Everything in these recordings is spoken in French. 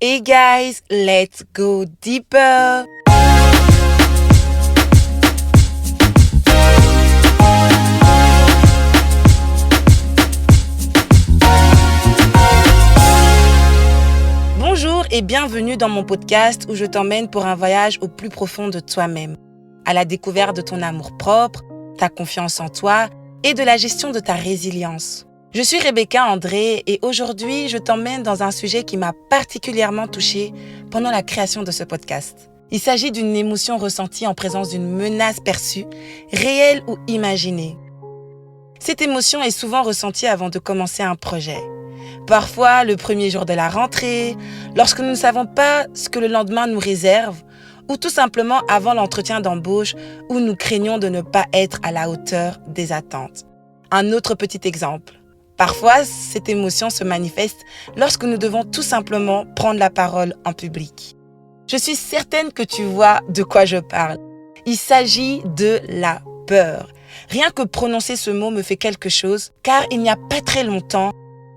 Hey guys, let's go deeper. Bonjour et bienvenue dans mon podcast où je t'emmène pour un voyage au plus profond de toi-même, à la découverte de ton amour propre, ta confiance en toi et de la gestion de ta résilience. Je suis Rebecca André et aujourd'hui, je t'emmène dans un sujet qui m'a particulièrement touchée pendant la création de ce podcast. Il s'agit d'une émotion ressentie en présence d'une menace perçue, réelle ou imaginée. Cette émotion est souvent ressentie avant de commencer un projet. Parfois, le premier jour de la rentrée, lorsque nous ne savons pas ce que le lendemain nous réserve, ou tout simplement avant l'entretien d'embauche où nous craignons de ne pas être à la hauteur des attentes. Un autre petit exemple. Parfois, cette émotion se manifeste lorsque nous devons tout simplement prendre la parole en public. Je suis certaine que tu vois de quoi je parle. Il s'agit de la peur. Rien que prononcer ce mot me fait quelque chose, car il n'y a pas très longtemps,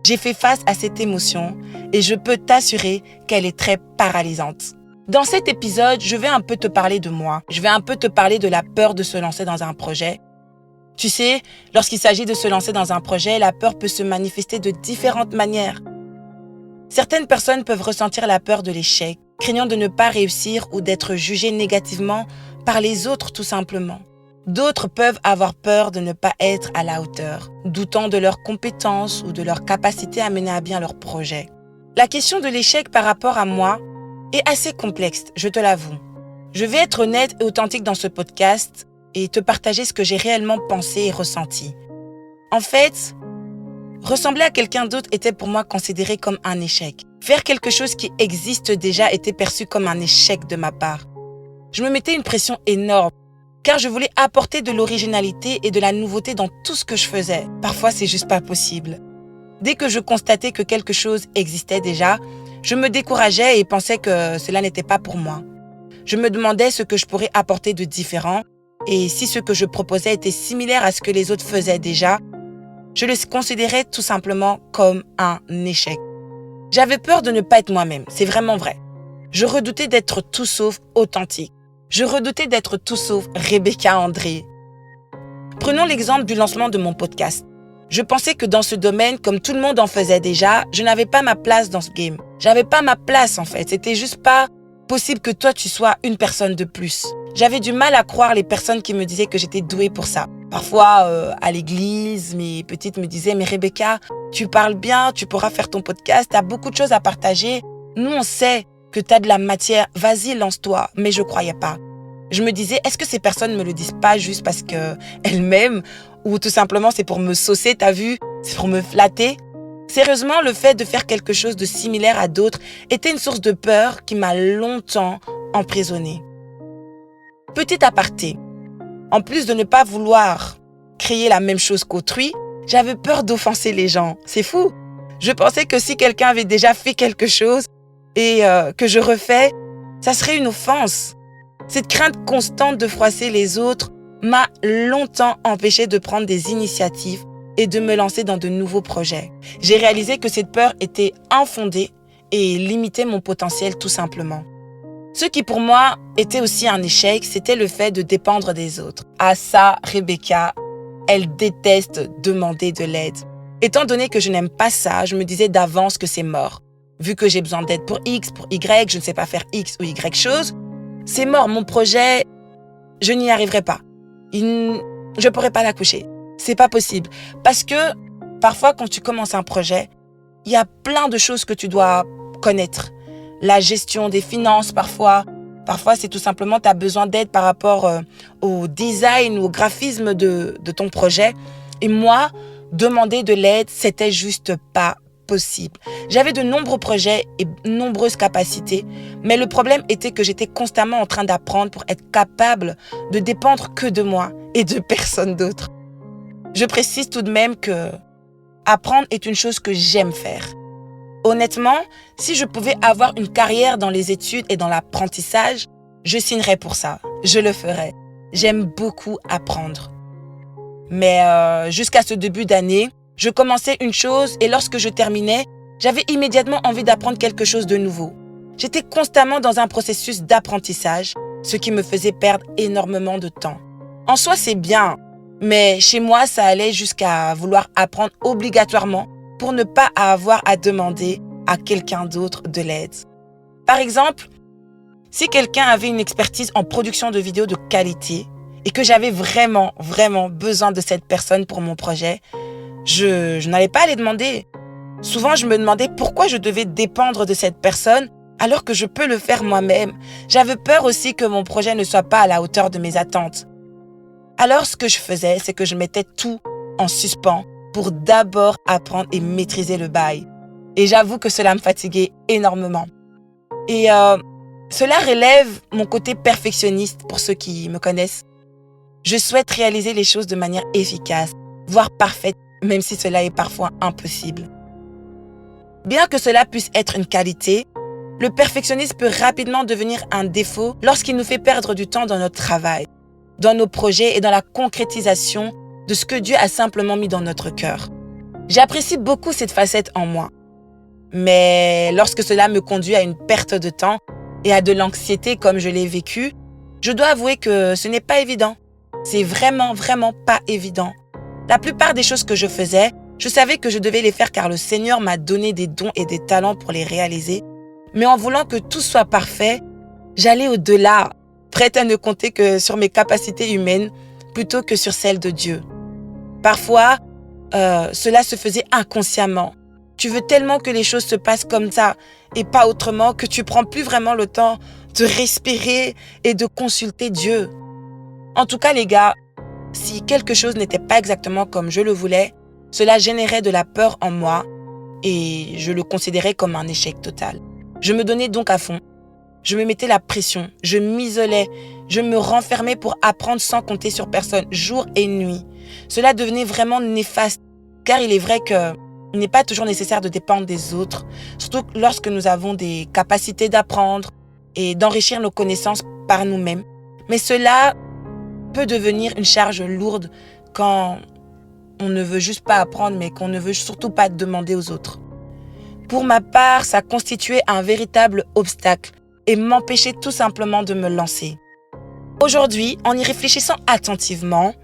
j'ai fait face à cette émotion et je peux t'assurer qu'elle est très paralysante. Dans cet épisode, je vais un peu te parler de moi. Je vais un peu te parler de la peur de se lancer dans un projet. Tu sais, lorsqu'il s'agit de se lancer dans un projet, la peur peut se manifester de différentes manières. Certaines personnes peuvent ressentir la peur de l'échec, craignant de ne pas réussir ou d'être jugées négativement par les autres tout simplement. D'autres peuvent avoir peur de ne pas être à la hauteur, doutant de leurs compétences ou de leur capacité à mener à bien leur projet. La question de l'échec par rapport à moi est assez complexe, je te l'avoue. Je vais être honnête et authentique dans ce podcast et te partager ce que j'ai réellement pensé et ressenti. En fait, ressembler à quelqu'un d'autre était pour moi considéré comme un échec. Faire quelque chose qui existe déjà était perçu comme un échec de ma part. Je me mettais une pression énorme, car je voulais apporter de l'originalité et de la nouveauté dans tout ce que je faisais. Parfois, c'est juste pas possible. Dès que je constatais que quelque chose existait déjà, je me décourageais et pensais que cela n'était pas pour moi. Je me demandais ce que je pourrais apporter de différent et si ce que je proposais était similaire à ce que les autres faisaient déjà, je le considérais tout simplement comme un échec. J'avais peur de ne pas être moi-même, c'est vraiment vrai. Je redoutais d'être tout sauf authentique. Je redoutais d'être tout sauf Rebecca André. Prenons l'exemple du lancement de mon podcast. Je pensais que dans ce domaine, comme tout le monde en faisait déjà, je n'avais pas ma place dans ce game. J'avais pas ma place en fait, c'était juste pas possible que toi tu sois une personne de plus. J'avais du mal à croire les personnes qui me disaient que j'étais douée pour ça. Parfois, à l'église, mes petites me disaient « Mais Rebecca, tu parles bien, tu pourras faire ton podcast, tu as beaucoup de choses à partager. Nous, on sait que tu as de la matière, vas-y, lance-toi. » Mais je croyais pas. Je me disais, est-ce que ces personnes ne me le disent pas juste parce qu'elles m'aiment ou tout simplement c'est pour me saucer, t'as vu, c'est pour me flatter? Sérieusement, le fait de faire quelque chose de similaire à d'autres était une source de peur qui m'a longtemps emprisonnée. Petit aparté, en plus de ne pas vouloir créer la même chose qu'autrui, j'avais peur d'offenser les gens. C'est fou. Je pensais que si quelqu'un avait déjà fait quelque chose et que je refais, ça serait une offense. Cette crainte constante de froisser les autres m'a longtemps empêché de prendre des initiatives et de me lancer dans de nouveaux projets. J'ai réalisé que cette peur était infondée et limitait mon potentiel tout simplement. Ce qui pour moi était aussi un échec, c'était le fait de dépendre des autres. Ah ça, Rebecca, elle déteste demander de l'aide. Étant donné que je n'aime pas ça, je me disais d'avance que c'est mort. Vu que j'ai besoin d'aide pour X, pour Y, je ne sais pas faire X ou Y chose, c'est mort, mon projet, je n'y arriverai pas. Je ne pourrai pas l'accoucher. C'est pas possible. Parce que parfois, quand tu commences un projet, il y a plein de choses que tu dois connaître. La gestion des finances, parfois. Parfois, c'est tout simplement, tu as besoin d'aide par rapport au design ou au graphisme de ton projet. Et moi, demander de l'aide, c'était juste pas possible. J'avais de nombreux projets et nombreuses capacités, mais le problème était que j'étais constamment en train d'apprendre pour être capable de dépendre que de moi et de personne d'autre. Je précise tout de même que apprendre est une chose que j'aime faire. Honnêtement, si je pouvais avoir une carrière dans les études et dans l'apprentissage, je signerais pour ça. Je le ferais. J'aime beaucoup apprendre. Mais jusqu'à ce début d'année, je commençais une chose et lorsque je terminais, j'avais immédiatement envie d'apprendre quelque chose de nouveau. J'étais constamment dans un processus d'apprentissage, ce qui me faisait perdre énormément de temps. En soi, c'est bien, mais chez moi, ça allait jusqu'à vouloir apprendre obligatoirement pour ne pas avoir à demander à quelqu'un d'autre de l'aide. Par exemple, si quelqu'un avait une expertise en production de vidéos de qualité et que j'avais vraiment besoin de cette personne pour mon projet, je n'allais pas aller demander. Souvent, je me demandais pourquoi je devais dépendre de cette personne alors que je peux le faire moi-même. J'avais peur aussi que mon projet ne soit pas à la hauteur de mes attentes. Alors, ce que je faisais, c'est que je mettais tout en suspens pour d'abord apprendre et maîtriser le bail. Et j'avoue que cela me fatiguait énormément. Et cela relève mon côté perfectionniste pour ceux qui me connaissent. Je souhaite réaliser les choses de manière efficace, voire parfaite, même si cela est parfois impossible. Bien que cela puisse être une qualité, le perfectionnisme peut rapidement devenir un défaut lorsqu'il nous fait perdre du temps dans notre travail, dans nos projets et dans la concrétisation de ce que Dieu a simplement mis dans notre cœur. J'apprécie beaucoup cette facette en moi. Mais lorsque cela me conduit à une perte de temps et à de l'anxiété comme je l'ai vécu, je dois avouer que ce n'est pas évident. C'est vraiment pas évident. La plupart des choses que je faisais, je savais que je devais les faire car le Seigneur m'a donné des dons et des talents pour les réaliser. Mais en voulant que tout soit parfait, j'allais au-delà, prête à ne compter que sur mes capacités humaines plutôt que sur celles de Dieu. Parfois, cela se faisait inconsciemment. Tu veux tellement que les choses se passent comme ça et pas autrement que tu prends plus vraiment le temps de respirer et de consulter Dieu. En tout cas, les gars, si quelque chose n'était pas exactement comme je le voulais, cela générait de la peur en moi et je le considérais comme un échec total. Je me donnais donc à fond. Je me mettais la pression, je m'isolais, je me renfermais pour apprendre sans compter sur personne, jour et nuit. Cela devenait vraiment néfaste, car il est vrai qu'il n'est pas toujours nécessaire de dépendre des autres, surtout lorsque nous avons des capacités d'apprendre et d'enrichir nos connaissances par nous-mêmes. Mais cela peut devenir une charge lourde quand on ne veut juste pas apprendre, mais qu'on ne veut surtout pas demander aux autres. Pour ma part, ça constituait un véritable obstacle et m'empêchait tout simplement de me lancer. Aujourd'hui, en y réfléchissant attentivement,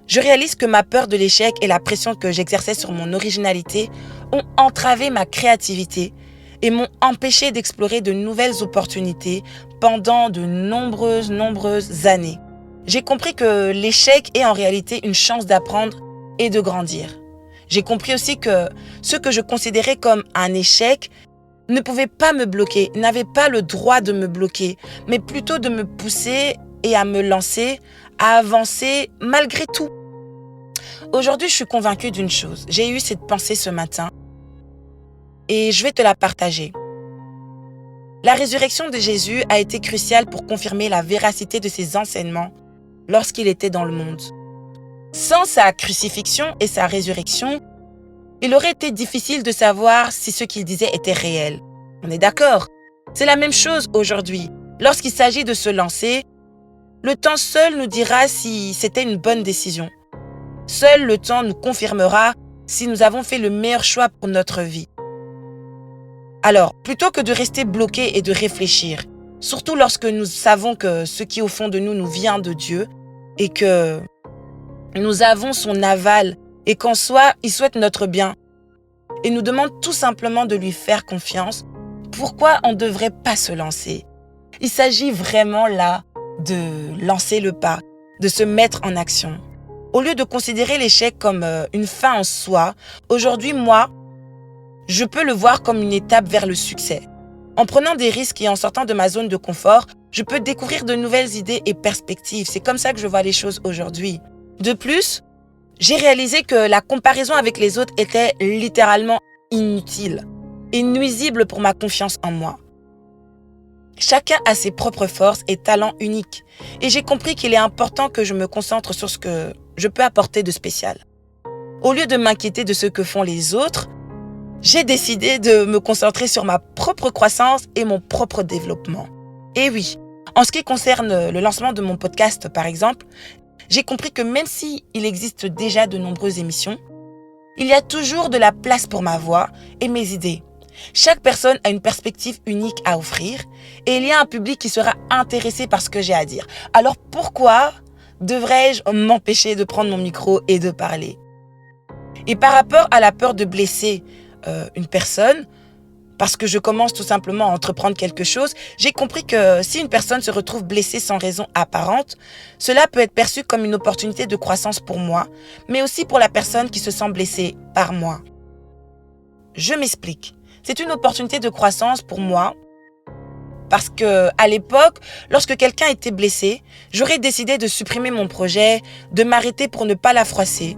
je réalise que ma peur de l'échec et la pression que j'exerçais sur mon originalité ont entravé ma créativité et m'ont empêché d'explorer de nouvelles opportunités pendant de nombreuses années. J'ai compris que l'échec est en réalité une chance d'apprendre et de grandir. J'ai compris aussi que ce que je considérais comme un échec ne pouvait pas me bloquer, n'avait pas le droit de me bloquer, mais plutôt de me pousser et à me lancer, à avancer malgré tout. Aujourd'hui, je suis convaincue d'une chose. J'ai eu cette pensée ce matin et je vais te la partager. La résurrection de Jésus a été cruciale pour confirmer la véracité de ses enseignements lorsqu'il était dans le monde. Sans sa crucifixion et sa résurrection, il aurait été difficile de savoir si ce qu'il disait était réel. On est d'accord? C'est la même chose aujourd'hui. Lorsqu'il s'agit de se lancer, le temps seul nous dira si c'était une bonne décision. Seul le temps nous confirmera si nous avons fait le meilleur choix pour notre vie. Alors, plutôt que de rester bloqué et de réfléchir, surtout lorsque nous savons que ce qui au fond de nous vient de Dieu et que nous avons son aval et qu'en soi, il souhaite notre bien et nous demande tout simplement de lui faire confiance, pourquoi on ne devrait pas se lancer? Il s'agit vraiment là de lancer le pas, de se mettre en action. Au lieu de considérer l'échec comme une fin en soi, aujourd'hui, moi, je peux le voir comme une étape vers le succès. En prenant des risques et en sortant de ma zone de confort, je peux découvrir de nouvelles idées et perspectives. C'est comme ça que je vois les choses aujourd'hui. De plus, j'ai réalisé que la comparaison avec les autres était littéralement inutile et nuisible pour ma confiance en moi. Chacun a ses propres forces et talents uniques et j'ai compris qu'il est important que je me concentre sur ce que je peux apporter de spécial. Au lieu de m'inquiéter de ce que font les autres, j'ai décidé de me concentrer sur ma propre croissance et mon propre développement. Et oui, en ce qui concerne le lancement de mon podcast par exemple, j'ai compris que même s'il existe déjà de nombreuses émissions, il y a toujours de la place pour ma voix et mes idées. Chaque personne a une perspective unique à offrir et il y a un public qui sera intéressé par ce que j'ai à dire. Alors pourquoi devrais-je m'empêcher de prendre mon micro et de parler? Et par rapport à la peur de blesser une personne, parce que je commence tout simplement à entreprendre quelque chose, j'ai compris que si une personne se retrouve blessée sans raison apparente, cela peut être perçu comme une opportunité de croissance pour moi, mais aussi pour la personne qui se sent blessée par moi. Je m'explique. C'est une opportunité de croissance pour moi parce que à l'époque, lorsque quelqu'un était blessé, j'aurais décidé de supprimer mon projet, de m'arrêter pour ne pas la froisser.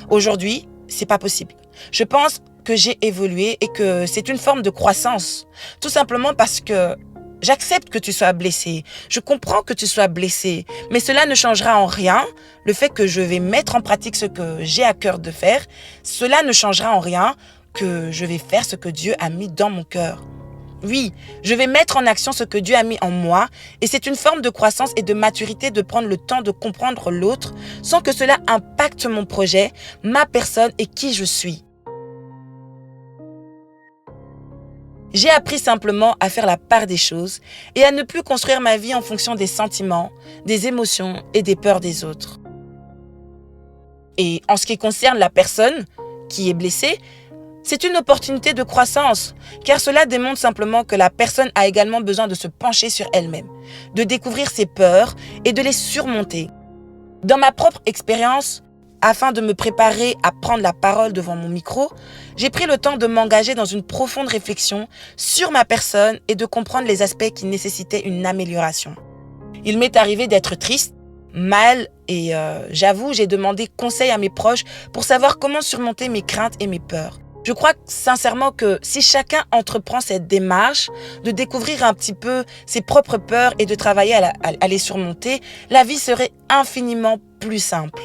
Aujourd'hui, c'est pas possible. Je pense que j'ai évolué et que c'est une forme de croissance. Tout simplement parce que j'accepte que tu sois blessé. Je comprends que tu sois blessé. Mais cela ne changera en rien le fait que je vais mettre en pratique ce que j'ai à cœur de faire. Cela ne changera en rien que je vais faire ce que Dieu a mis dans mon cœur. Oui, je vais mettre en action ce que Dieu a mis en moi et c'est une forme de croissance et de maturité de prendre le temps de comprendre l'autre sans que cela impacte mon projet, ma personne et qui je suis. J'ai appris simplement à faire la part des choses et à ne plus construire ma vie en fonction des sentiments, des émotions et des peurs des autres. Et en ce qui concerne la personne qui est blessée, c'est une opportunité de croissance, car cela démontre simplement que la personne a également besoin de se pencher sur elle-même, de découvrir ses peurs et de les surmonter. Dans ma propre expérience, afin de me préparer à prendre la parole devant mon micro, j'ai pris le temps de m'engager dans une profonde réflexion sur ma personne et de comprendre les aspects qui nécessitaient une amélioration. Il m'est arrivé d'être triste, mal et j'avoue, j'ai demandé conseil à mes proches pour savoir comment surmonter mes craintes et mes peurs. Je crois sincèrement que si chacun entreprend cette démarche de découvrir un petit peu ses propres peurs et de travailler à les surmonter, la vie serait infiniment plus simple.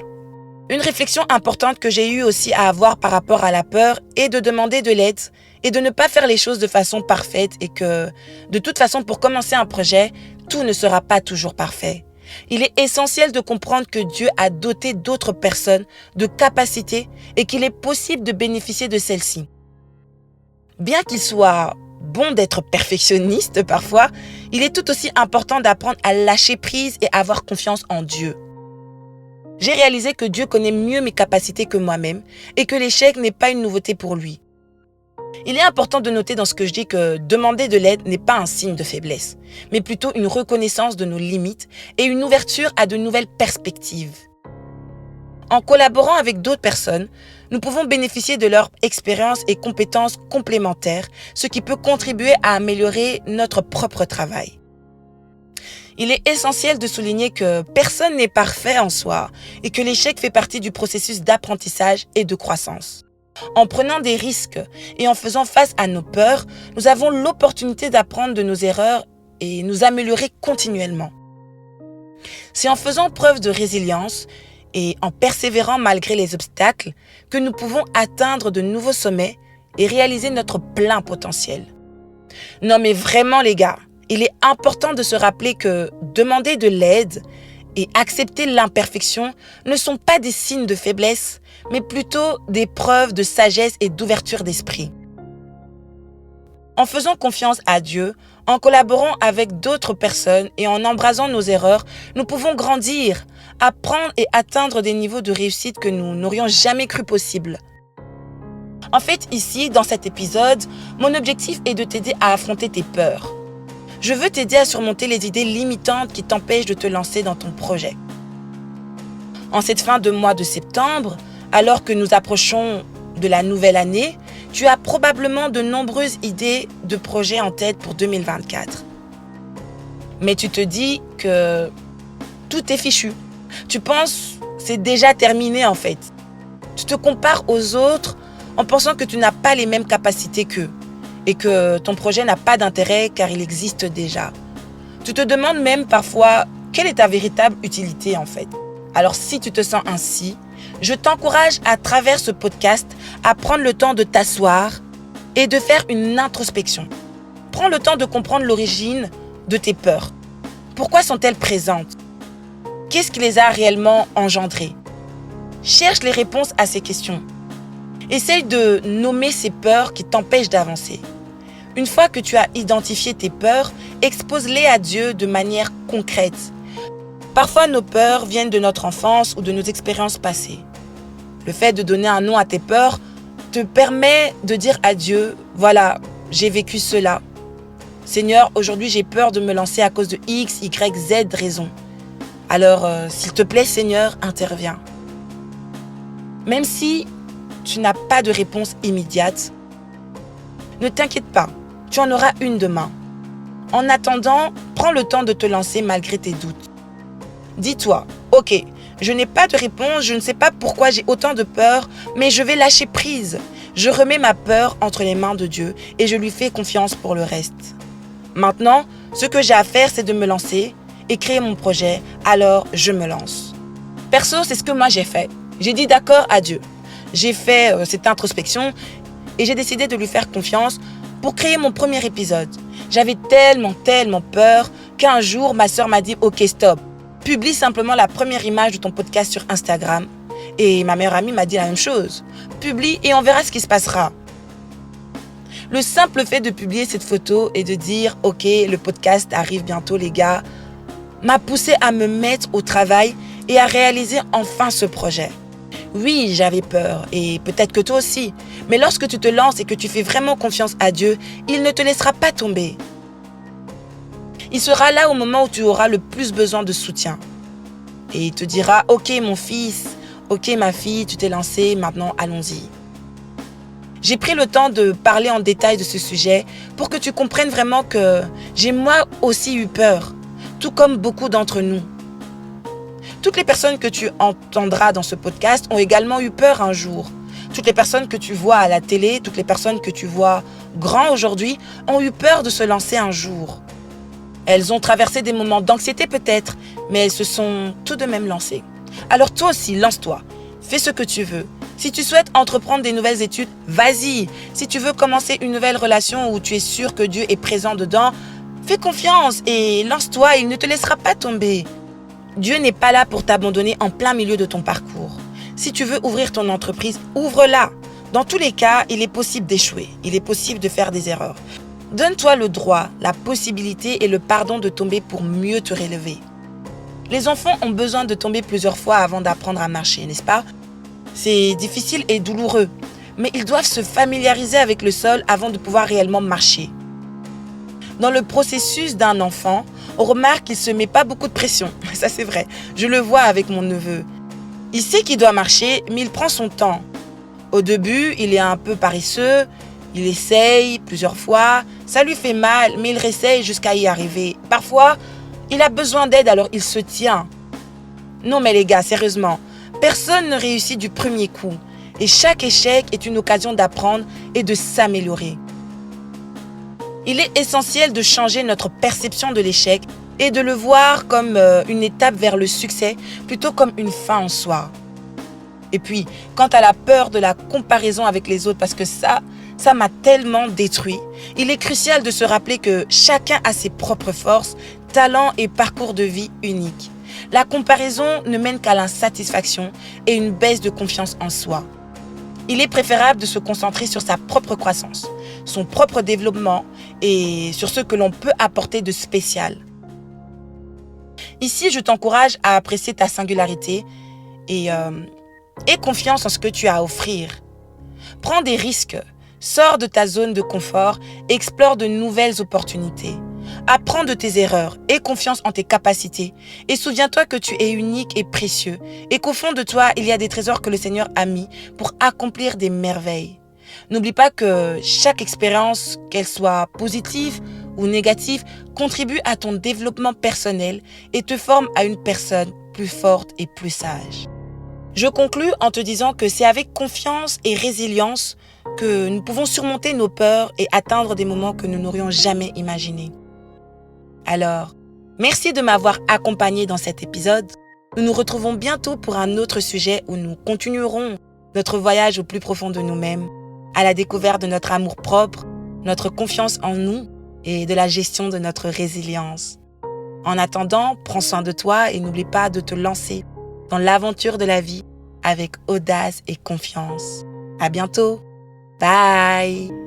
Une réflexion importante que j'ai eu aussi à avoir par rapport à la peur est de demander de l'aide et de ne pas faire les choses de façon parfaite et que, de toute façon, pour commencer un projet, tout ne sera pas toujours parfait. Il est essentiel de comprendre que Dieu a doté d'autres personnes de capacités et qu'il est possible de bénéficier de celles-ci. Bien qu'il soit bon d'être perfectionniste parfois, il est tout aussi important d'apprendre à lâcher prise et avoir confiance en Dieu. J'ai réalisé que Dieu connaît mieux mes capacités que moi-même et que l'échec n'est pas une nouveauté pour lui. Il est important de noter dans ce que je dis que demander de l'aide n'est pas un signe de faiblesse, mais plutôt une reconnaissance de nos limites et une ouverture à de nouvelles perspectives. En collaborant avec d'autres personnes, nous pouvons bénéficier de leur expérience et compétences complémentaires, ce qui peut contribuer à améliorer notre propre travail. Il est essentiel de souligner que personne n'est parfait en soi et que l'échec fait partie du processus d'apprentissage et de croissance. En prenant des risques et en faisant face à nos peurs, nous avons l'opportunité d'apprendre de nos erreurs et nous améliorer continuellement. C'est en faisant preuve de résilience et en persévérant malgré les obstacles que nous pouvons atteindre de nouveaux sommets et réaliser notre plein potentiel. Non mais vraiment les gars, il est important de se rappeler que demander de l'aide et accepter l'imperfection ne sont pas des signes de faiblesse, mais plutôt des preuves de sagesse et d'ouverture d'esprit. En faisant confiance à Dieu, en collaborant avec d'autres personnes et en embrassant nos erreurs, nous pouvons grandir, apprendre et atteindre des niveaux de réussite que nous n'aurions jamais cru possible. En fait, ici, dans cet épisode, mon objectif est de t'aider à affronter tes peurs. Je veux t'aider à surmonter les idées limitantes qui t'empêchent de te lancer dans ton projet. En cette fin de mois de septembre, alors que nous approchons de la nouvelle année, tu as probablement de nombreuses idées de projets en tête pour 2024. Mais tu te dis que tout est fichu. Tu penses que c'est déjà terminé en fait. Tu te compares aux autres en pensant que tu n'as pas les mêmes capacités qu'eux et que ton projet n'a pas d'intérêt car il existe déjà. Tu te demandes même parfois quelle est ta véritable utilité en fait. Alors si tu te sens ainsi, je t'encourage à travers ce podcast à prendre le temps de t'asseoir et de faire une introspection. Prends le temps de comprendre l'origine de tes peurs. Pourquoi sont-elles présentes? Qu'est-ce qui les a réellement engendrées? Cherche les réponses à ces questions. Essaye de nommer ces peurs qui t'empêchent d'avancer. Une fois que tu as identifié tes peurs, expose-les à Dieu de manière concrète. Parfois, nos peurs viennent de notre enfance ou de nos expériences passées. Le fait de donner un nom à tes peurs te permet de dire à Dieu, voilà, j'ai vécu cela. Seigneur, aujourd'hui j'ai peur de me lancer à cause de X, Y, Z raisons. Alors, s'il te plaît, Seigneur, interviens. Même si tu n'as pas de réponse immédiate, ne t'inquiète pas, tu en auras une demain. En attendant, prends le temps de te lancer malgré tes doutes. Dis-toi, ok, je n'ai pas de réponse, je ne sais pas pourquoi j'ai autant de peur, mais je vais lâcher prise. Je remets ma peur entre les mains de Dieu et je lui fais confiance pour le reste. Maintenant, ce que j'ai à faire, c'est de me lancer et créer mon projet, alors je me lance. Perso, c'est ce que moi j'ai fait. J'ai dit d'accord à Dieu. J'ai fait cette introspection et j'ai décidé de lui faire confiance pour créer mon premier épisode. J'avais tellement peur qu'un jour, ma sœur m'a dit « Ok, stop. Publie simplement la première image de ton podcast sur Instagram. » Et ma meilleure amie m'a dit la même chose. « Publie et on verra ce qui se passera. » Le simple fait de publier cette photo et de dire « Ok, le podcast arrive bientôt les gars » m'a poussé à me mettre au travail et à réaliser enfin ce projet. Oui, j'avais peur et peut-être que toi aussi. Mais lorsque tu te lances et que tu fais vraiment confiance à Dieu, il ne te laissera pas tomber. Il sera là au moment où tu auras le plus besoin de soutien. Et il te dira « Ok mon fils, ok ma fille, tu t'es lancé, maintenant allons-y. » J'ai pris le temps de parler en détail de ce sujet pour que tu comprennes vraiment que j'ai moi aussi eu peur, tout comme beaucoup d'entre nous. Toutes les personnes que tu entendras dans ce podcast ont également eu peur un jour. Toutes les personnes que tu vois à la télé, toutes les personnes que tu vois grands aujourd'hui ont eu peur de se lancer un jour. Elles ont traversé des moments d'anxiété peut-être, mais elles se sont tout de même lancées. Alors toi aussi, lance-toi. Fais ce que tu veux. Si tu souhaites entreprendre des nouvelles études, vas-y. Si tu veux commencer une nouvelle relation où tu es sûr que Dieu est présent dedans, fais confiance et lance-toi, il ne te laissera pas tomber. Dieu n'est pas là pour t'abandonner en plein milieu de ton parcours. Si tu veux ouvrir ton entreprise, ouvre-la. Dans tous les cas, il est possible d'échouer. Il est possible de faire des erreurs. Donne-toi le droit, la possibilité et le pardon de tomber pour mieux te relever. Les enfants ont besoin de tomber plusieurs fois avant d'apprendre à marcher, n'est-ce pas? C'est difficile et douloureux, mais ils doivent se familiariser avec le sol avant de pouvoir réellement marcher. Dans le processus d'un enfant, on remarque qu'il ne se met pas beaucoup de pression. Ça, c'est vrai. Je le vois avec mon neveu. Il sait qu'il doit marcher, mais il prend son temps. Au début, il est un peu paresseux. Il essaye plusieurs fois. Ça lui fait mal, mais il réessaye jusqu'à y arriver. Parfois, il a besoin d'aide, alors il se tient. Non, mais les gars, sérieusement, personne ne réussit du premier coup. Et chaque échec est une occasion d'apprendre et de s'améliorer. Il est essentiel de changer notre perception de l'échec et de le voir comme une étape vers le succès plutôt comme une fin en soi. Et puis, quant à la peur de la comparaison avec les autres, parce que ça m'a tellement détruit, il est crucial de se rappeler que chacun a ses propres forces, talents et parcours de vie uniques. La comparaison ne mène qu'à l'insatisfaction et une baisse de confiance en soi. Il est préférable de se concentrer sur sa propre croissance, son propre développement et sur ce que l'on peut apporter de spécial. Ici, je t'encourage à apprécier ta singularité et aie confiance en ce que tu as à offrir. Prends des risques, sors de ta zone de confort, explore de nouvelles opportunités. Apprends de tes erreurs, aie confiance en tes capacités et souviens-toi que tu es unique et précieux et qu'au fond de toi, il y a des trésors que le Seigneur a mis pour accomplir des merveilles. N'oublie pas que chaque expérience, qu'elle soit positive ou négative, contribue à ton développement personnel et te forme à une personne plus forte et plus sage. Je conclus en te disant que c'est avec confiance et résilience que nous pouvons surmonter nos peurs et atteindre des moments que nous n'aurions jamais imaginés. Alors, merci de m'avoir accompagné dans cet épisode. Nous nous retrouvons bientôt pour un autre sujet où nous continuerons notre voyage au plus profond de nous-mêmes, à la découverte de notre amour propre, notre confiance en nous et de la gestion de notre résilience. En attendant, prends soin de toi et n'oublie pas de te lancer dans l'aventure de la vie avec audace et confiance. À bientôt. Bye!